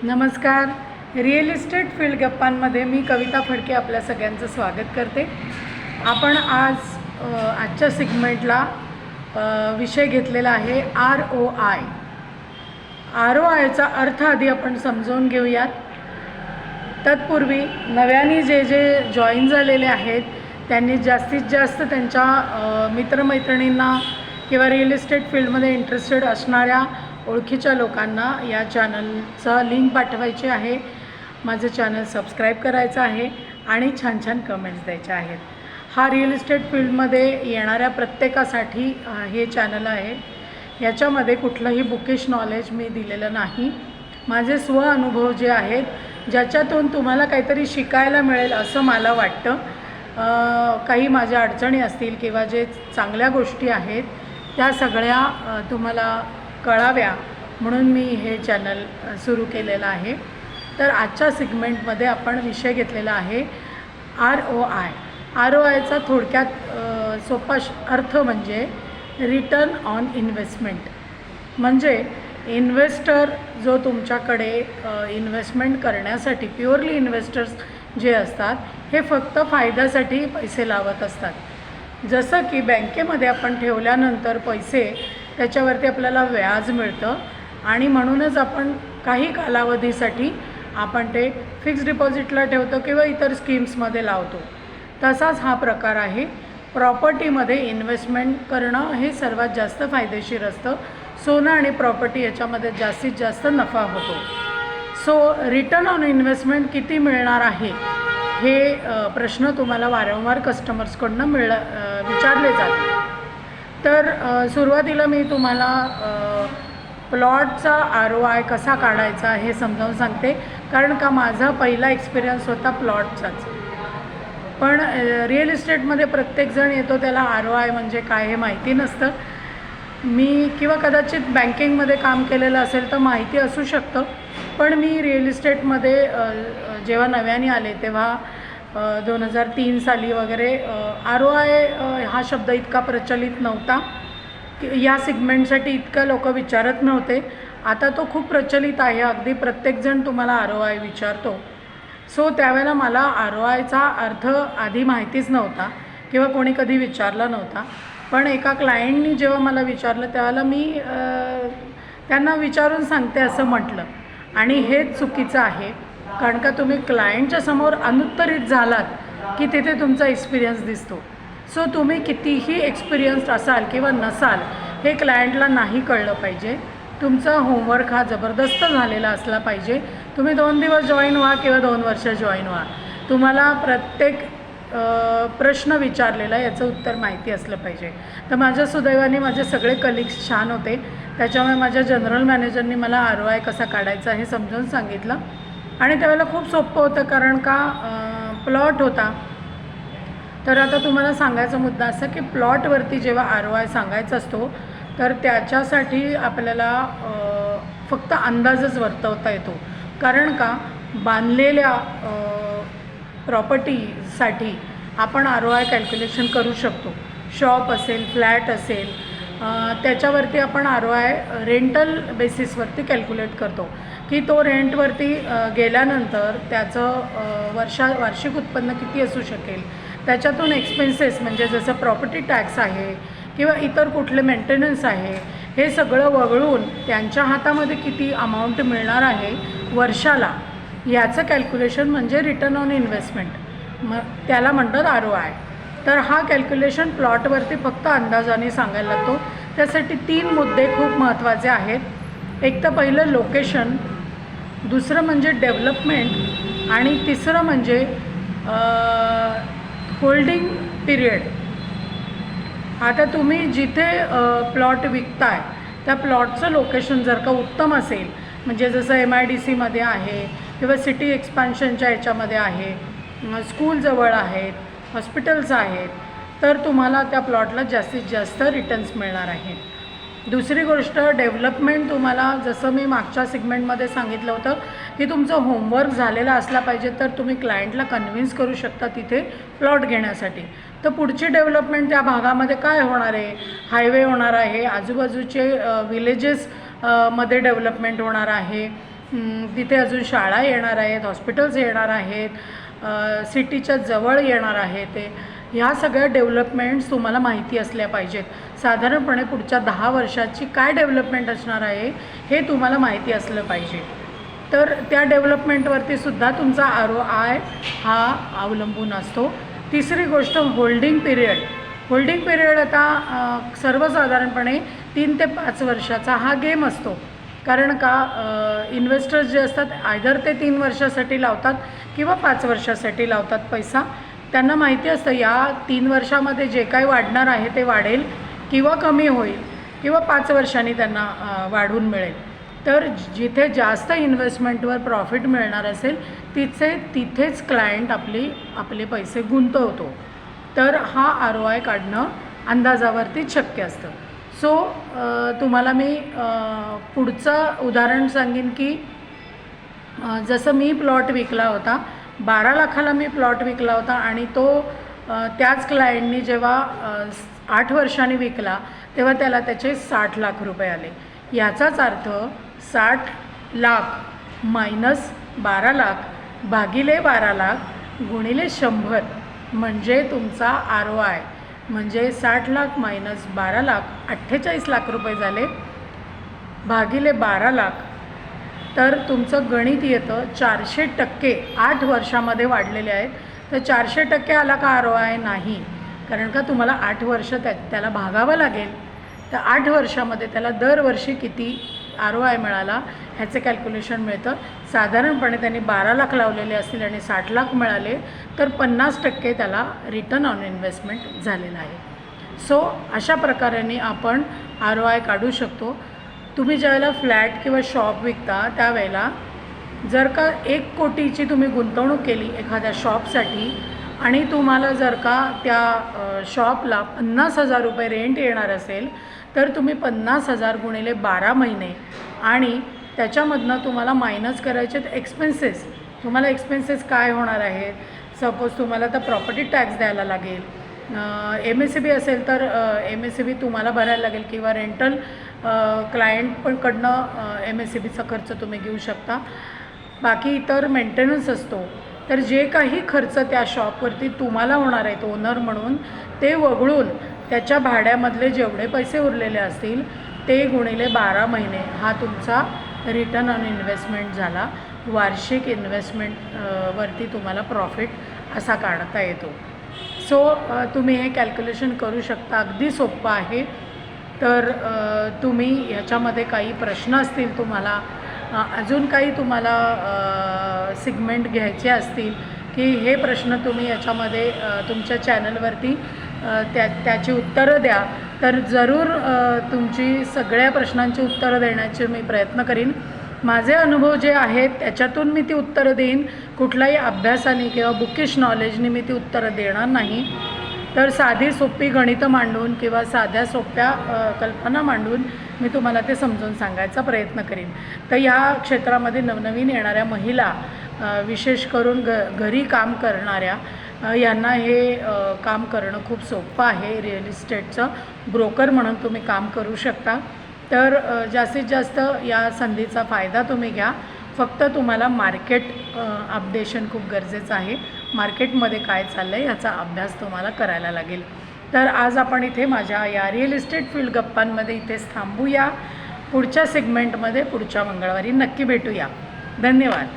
नमस्कार. Real estate field गप्पांमध्ये मी कविता फडके आपल्या सगळ्यांचं स्वागत करते. आपण आजच्या सेगमेंटला विषय घेतलेला आहे ROI. ROIचा अर्थ आधी आपण समजावून घेऊयात. तत्पूर्वी नव्याने जे जॉईन झालेले आहेत त्यांनी जास्तीत जास्त त्यांच्या मित्रमैत्रिणींना किंवा रिअल इस्टेट फील्डमध्ये इंटरेस्टेड असणाऱ्या ओळखीच्या लोकांना या चॅनलचा लिंक पाठवायची आहे. माझं चॅनल सबस्क्राईब करायचं आहे आणि छान छान कमेंट्स द्यायच्या आहेत. हा रिअल इस्टेट फील्डमध्ये येणाऱ्या प्रत्येकासाठी हे चॅनल आहे. याच्यामध्ये कुठलंही बुकिश नॉलेज मी दिलेलं नाही. माझे अनुभव जे आहेत ज्याच्यातून तुम्हाला काहीतरी शिकायला मिळेल असं मला वाटतं. काही माझ्या अडचणी असतील किंवा जे चांगल्या गोष्टी आहेत त्या सगळ्या तुम्हाला कळाव्या म्हणून मी हे चॅनल सुरू केलेलं आहे. तर आजच्या सेगमेंटमध्ये आपण विषय घेतलेला आहे ROI. ROIचा थोडक्यात सोपा अर्थ म्हणजे रिटर्न ऑन इन्व्हेस्टमेंट. म्हणजे इन्व्हेस्टर जो तुमच्याकडे इन्व्हेस्टमेंट करण्यासाठी प्युअरली इन्व्हेस्टर्स जे असतात हे फक्त फायद्यासाठी पैसे लावत असतात. जसं की बँकेमध्ये आपण ठेवल्यानंतर पैसे त्याच्यावरती आपल्याला व्याज मिळतं आणि म्हणूनच आपण काही कालावधीसाठी आपण ते फिक्स डिपॉझिटला ठेवतो किंवा इतर स्कीम्समध्ये लावतो. तसाच हा प्रकार आहे. प्रॉपर्टीमध्ये इन्व्हेस्टमेंट करणं हे सर्वात जास्त फायदेशीर असतं. सोनं आणि प्रॉपर्टी याच्यामध्ये जास्तीत जास्त नफा होतो. रिटर्न ऑन इन्व्हेस्टमेंट किती मिळणार आहे हे प्रश्न तुम्हाला वारंवार कस्टमर्सकडून विचारले जातात. तर सुरुवातीला मी तुम्हाला प्लॉटचा ROI कसा काढायचा हे समजावून सांगते. कारण का माझा पहिला एक्सपिरियन्स होता प्लॉटचाच. पण रिअल इस्टेटमध्ये प्रत्येकजण येतो त्याला ROI म्हणजे काय हे माहिती नसतं. मी किंवा कदाचित बँकिंगमध्ये काम केलेलं असेल तर माहिती असू शकतं. पण मी रिअल इस्टेटमध्ये जेव्हा नव्याने आले तेव्हा 2003 साली वगैरे ROI हा शब्द इतका प्रचलित नव्हता. या सेगमेंटसाठी इतका लोक विचारत नव्हते. आता तो खूप प्रचलित आहे. अगदी प्रत्येकजण तुम्हाला ROI विचारतो. त्यावेळेला मला ROIचा अर्थ आधी माहितीच नव्हता किंवा कोणी कधी विचारला नव्हता. पण एका क्लायंटनी जेव्हा मला विचारलं त्यावेळेला मी त्यांना विचारून सांगते असं म्हटलं. आणि हेच चुकीचं आहे. कारण का तुम्ही क्लायंटच्या समोर अनुत्तरित झालात की तिथे तुमचा एक्सपिरियन्स दिसतो. तुम्ही कितीही एक्सपिरियन्स्ड असाल किंवा नसाल हे क्लायंटला नाही कळलं पाहिजे. तुमचा होमवर्क हा जबरदस्त झालेला असला पाहिजे. तुम्ही 2 दिवस जॉईन व्हा किंवा 2 वर्ष जॉईन व्हा, तुम्हाला प्रत्येक प्रश्न विचारलेला याचं उत्तर माहिती असलं पाहिजे. तर माझ्या सुदैवाने माझे सगळे कलिग्स छान होते. त्याच्यामुळे माझ्या जनरल मॅनेजरनी मला ROI कसा काढायचा हे समजावून सांगितलं. आणि त्यावेळेला खूप सोपं होतं कारण का प्लॉट होता. तर आता तुम्हाला सांगायचा मुद्दा असा की प्लॉटवरती जेव्हा ROI सांगायचा असतो तर त्याच्यासाठी आपल्याला फक्त अंदाजच वर्तवता येतो. कारण का बांधलेल्या प्रॉपर्टीसाठी आपण ROI कॅल्क्युलेशन करू शकतो. शॉप असेल, फ्लॅट असेल, त्याच्यावरती आपण ROI रेंटल बेसिसवरती कॅल्क्युलेट करतो की तो रेंटवरती गेल्यानंतर त्याचं वार्षिक उत्पन्न किती असू शकेल. त्याच्यातून एक्सपेन्सेस म्हणजे जसं प्रॉपर्टी टॅक्स आहे किंवा इतर कुठले मेंटेनन्स आहे हे सगळं वगळून त्यांच्या हातामध्ये किती अमाऊंट मिळणार आहे वर्षाला याचं कॅल्क्युलेशन म्हणजे रिटर्न ऑन इन्व्हेस्टमेंट. त्याला म्हणतात ROI. तर हा कॅल्क्युलेशन प्लॉटवरती फक्त अंदाजाने सांगायला लागतो. त्यासाठी 3 मुद्दे खूप महत्त्वाचे आहेत. एक तर पहिलं लोकेशन, दुसरं म्हणजे डेव्हलपमेंट आणि तिसरं म्हणजे होल्डिंग पिरियड. आता तुम्ही जिथे प्लॉट विकताय त्या प्लॉटचं लोकेशन जर का उत्तम असेल म्हणजे जसं MIDCमध्ये आहे किंवा सिटी एक्सपान्शनच्या याच्यामध्ये आहे, स्कूल जवळ आहेत, हॉस्पिटल्स आहेत, तर तुम्हाला त्या प्लॉटला जास्तीत जास्त रिटर्न्स मिळणार आहेत. दुसरी गोष्ट डेव्हलपमेंट. तुम्हाला जसं मी मागच्या सेगमेंटमध्ये सांगितलं होतं की तुमचं होमवर्क झालेला असला पाहिजे तर तुम्ही क्लायंटला कन्व्हिन्स करू शकता तिथे प्लॉट घेण्यासाठी. तर पुढची डेव्हलपमेंट त्या भागामध्ये काय होणार आहे, हायवे होणार आहे, आजूबाजूचे विलेजेस मध्ये डेव्हलपमेंट होणार आहे तिथे अजून शाळा येणार आहेत, हॉस्पिटल्स येणार आहेत, सिटीच्या जवळ येणार आहे ते. ह्या सगळ्या डेव्हलपमेंट्स तुम्हाला माहिती असल्या पाहिजेत. साधारणपणे पुढच्या 10 वर्षाची काय डेव्हलपमेंट असणार आहे हे तुम्हाला माहिती असलं पाहिजे. तर त्या डेव्हलपमेंटवरती सुद्धा तुमचा ROI हा अवलंबून असतो. तिसरी गोष्ट होल्डिंग पिरियड. होल्डिंग पिरियड आता सर्वसाधारणपणे 3 ते 5 वर्षाचा हा गेम असतो. कारण का इन्व्हेस्टर्स जे असतात आयदर ते 3 वर्षासाठी लावतात किंवा 5 वर्षासाठी लावतात पैसा. त्यांना माहिती असतं या 3 वर्षामध्ये जे काही वाढणार आहे ते वाढेल किंवा कमी होईल किंवा 5 वर्षांनी त्यांना वाढून मिळेल. तर जिथे जास्त इन्व्हेस्टमेंटवर प्रॉफिट मिळणार असेल तिथेच क्लायंट आपले पैसे गुंतवतो. तर हा ROI काढणं अंदाजावरतीच शक्य असतं. सो तुम्हाला मी पुढचं उदाहरण सांगेन की जसं मी प्लॉट विकला होता, 12 लाखाला मी प्लॉट विकला होता आणि तो त्याच क्लायंटनी जेव्हा 8 वर्षांनी विकला तेव्हा त्याला त्याचे 60 लाख रुपये आले. याचाच अर्थ 60 लाख मायनस 12 लाख भागिले 12 लाख गुणिले 100 म्हणजे तुमचा ROI. म्हणजे 60 लाख मायनस 12 लाख 48 लाख रुपये झाले भागिले 12 लाख. तर तुमचं गणित येतं 400% 8 वर्षामध्ये वाढलेले आहेत. तर 400% आला का ROI? नाही, कारण का तुम्हाला 8 वर्ष त्याला भागावं लागेल. तर 8 वर्षामध्ये त्याला दरवर्षी किती ROI मिळाला ह्याचं कॅल्क्युलेशन मिळतं. साधारणपणे त्यांनी 12 लाख लावलेले असतील आणि 60 लाख मिळाले तर 50% त्याला रिटर्न ऑन इन्व्हेस्टमेंट झालेला आहे. सो अशा प्रकाराने आपण ROI काढू शकतो. तुम्ही ज्यावेळेला फ्लॅट किंवा शॉप विकता त्यावेळेला जर का 1 कोटीची तुम्ही गुंतवणूक केली एखाद्या शॉपसाठी आणि तुम्हाला जर का त्या शॉपला 50,000 रुपये रेंट येणार असेल तर तुम्ही 50,000 गुणिले 12 महिने आणि त्याच्यामधनं तुम्हाला मायनस करायचे एक्सपेन्सेस. तुम्हाला एक्सपेन्सेस काय होणार आहेत? सपोज तुम्हाला तर प्रॉपर्टी टॅक्स द्यायला लागेल, MSCB असेल तर MSCB तुम्हाला भरायला लागेल किंवा रेंटल क्लायंट पण कडनं MSCBचा खर्च तुम्ही घेऊ शकता. बाकी इतर मेंटेनन्स असतो. तर जे काही खर्च त्या शॉपवरती तुम्हाला होणार आहेत ओनर म्हणून ते वगळून त्याच्या भाड्यामधले जेवढे पैसे उरलेले असतील ते गुणिले 12 महिने हा तुमचा रिटर्न ऑन इन्व्हेस्टमेंट झाला. वार्षिक इन्व्हेस्टमेंट वरती तुम्हाला प्रॉफिट असा काढता येतो. सो तुम्ही हे कॅल्क्युलेशन करू शकता. अगदी सोपं आहे. तर तुम्ही ह्याच्यामध्ये काही प्रश्न असतील तुम्हाला, अजून काही तुम्हाला सिगमेंट घ्यायचे असतील की हे प्रश्न तुम्ही याच्यामध्ये तुमच्या चॅनलवरती त्याची उत्तरं द्या, तर जरूर तुमची सगळ्या प्रश्नांची उत्तरं देण्याचे मी प्रयत्न करीन. माझे अनुभव जे आहेत त्याच्यातून मी ती उत्तरं देईन. कुठल्याही अभ्यासाने किंवा बुकिश नॉलेजने मी ती उत्तरं देणार नाही. तर साधी सोपी गणितं मांडून किंवा साध्या सोप्या कल्पना मांडून मी तुम्हाला ते समजून सांगायचा प्रयत्न करीन. तर या क्षेत्रामध्ये नवनवीन येणाऱ्या महिला, विशेष करून घरी काम करणाऱ्या यांना हे काम करणं खूप सोपं आहे. रिअल इस्टेटचं ब्रोकर म्हणून तुम्ही काम करू शकता. तर जास्तीत जास्त या संधीचा फायदा तुम्ही घ्या. फक्त तुम्हाला मार्केट अपडेशन खूप गरजेचं आहे. मार्केटमध्ये काय चाललं आहे ह्याचा अभ्यास तुम्हाला करायला लागेल. तर आज आपण इथे माझ्या या रिअल इस्टेट फील्ड गप्पांमध्ये इथेच थांबूया. पुढच्या सेगमेंटमध्ये पुढच्या मंगळवारी नक्की भेटूया. धन्यवाद.